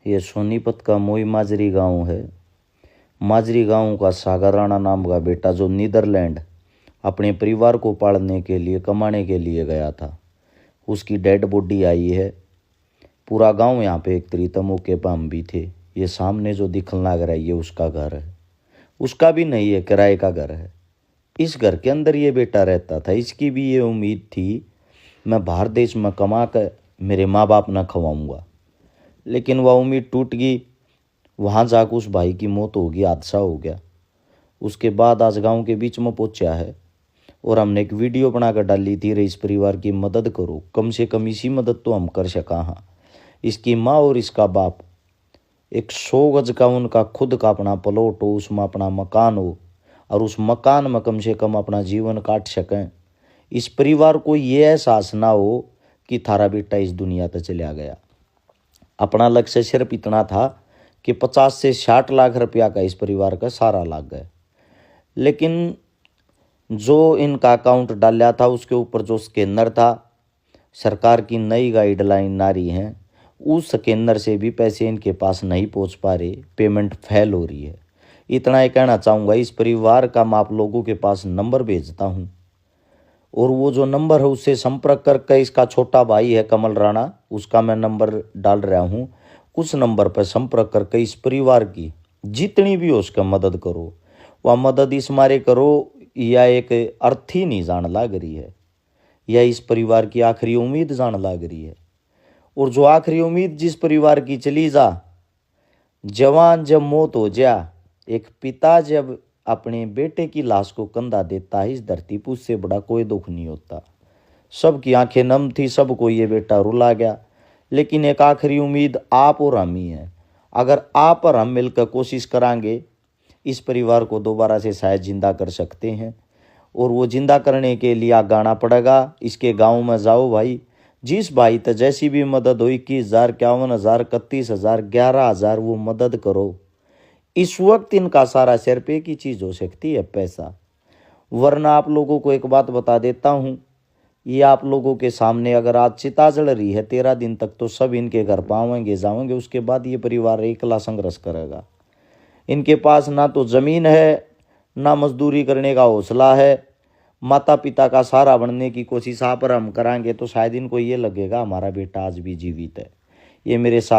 ये सोनीपत का मोई माजरी गांव है। माजरी गांव का सागर राणा नाम का बेटा जो नीदरलैंड अपने परिवार को पालने के लिए कमाने के लिए गया था, उसकी डेड बॉडी आई है। पूरा गांव यहाँ पे एक तरीके मौके पर हम भी थे। ये सामने जो दिखने लग रहा है ये उसका घर है, उसका भी नहीं है, किराए का घर है। इस घर के अंदर ये बेटा रहता था। इसकी भी ये उम्मीद थी मैं बाहर देश में कमा कर मेरे माँ बाप ना खवाऊंगा, लेकिन वह उम्मीद टूट गई। वहाँ जाकर उस भाई की मौत हो गई, हादसा हो गया। उसके बाद आज गांव के बीच में पहुंचा है और हमने एक वीडियो बनाकर डाली थी, इस परिवार की मदद करो। कम से कम इसी मदद तो हम कर सका। हाँ, इसकी माँ और इसका बाप, एक 100 गज का उनका खुद का अपना प्लॉट हो, उसमें अपना मकान हो और उस मकान में कम से कम अपना जीवन काट सकें। इस परिवार को ये एहसास ना हो कि थारा बेटा इस दुनिया तक चला गया। अपना लक्ष्य सिर्फ इतना था कि 50 से 60 लाख रुपया का इस परिवार का सारा लाग गया। लेकिन जो इनका अकाउंट डाला था उसके ऊपर जो स्कैनर था, सरकार की नई गाइडलाइन नारी हैं, उस स्कैनर से भी पैसे इनके पास नहीं पहुंच पा रहे, पेमेंट फेल हो रही है। इतना ही कहना चाहूँगा। इस परिवार का मैं आप लोगों के पास नंबर भेजता हूँ और वो जो नंबर है उससे संपर्क करके, इसका छोटा भाई है कमल राणा, उसका मैं नंबर डाल रहा हूँ, उस नंबर पर संपर्क करके इस परिवार की जितनी भी हो उसका मदद करो। वह मदद इस मारे करो या एक अर्थ ही नहीं जान लाग रही है, या इस परिवार की आखिरी उम्मीद जान लाग रही है। और जो आखिरी उम्मीद जिस परिवार की चली जा, जवान जब मौत हो जा, एक पिता जब अपने बेटे की लाश को कंधा देता है इस धरती पर, उससे बड़ा कोई दुख नहीं होता। सबकी आंखें नम थी, सबको ये बेटा रुला गया। लेकिन एक आखिरी उम्मीद आप और हम ही है। अगर आप और हम मिलकर कोशिश करांगे, इस परिवार को दोबारा से शायद जिंदा कर सकते हैं। और वो जिंदा करने के लिए आगे आना पड़ेगा। इसके गांव में जाओ भाई, जिस भाई तक जैसी भी मदद हो, 21,000, 51,000, 31,000, 11,000, वो मदद करो। इस वक्त इनका सारा सिर पे की चीज़ हो सकती है पैसा। वरना आप लोगों को एक बात बता देता हूँ, ये आप लोगों के सामने अगर आज चिता जल रही है 13 दिन तक, तो सब इनके घर पावेंगे जाएंगे। उसके बाद ये परिवार एकला संघर्ष करेगा। इनके पास ना तो ज़मीन है, ना मजदूरी करने का हौसला है। माता पिता का सहारा बनने की कोशिश आप और हम कराएंगे तो शायद इनको ये लगेगा हमारा बेटा आज भी जीवित है। ये मेरे साथ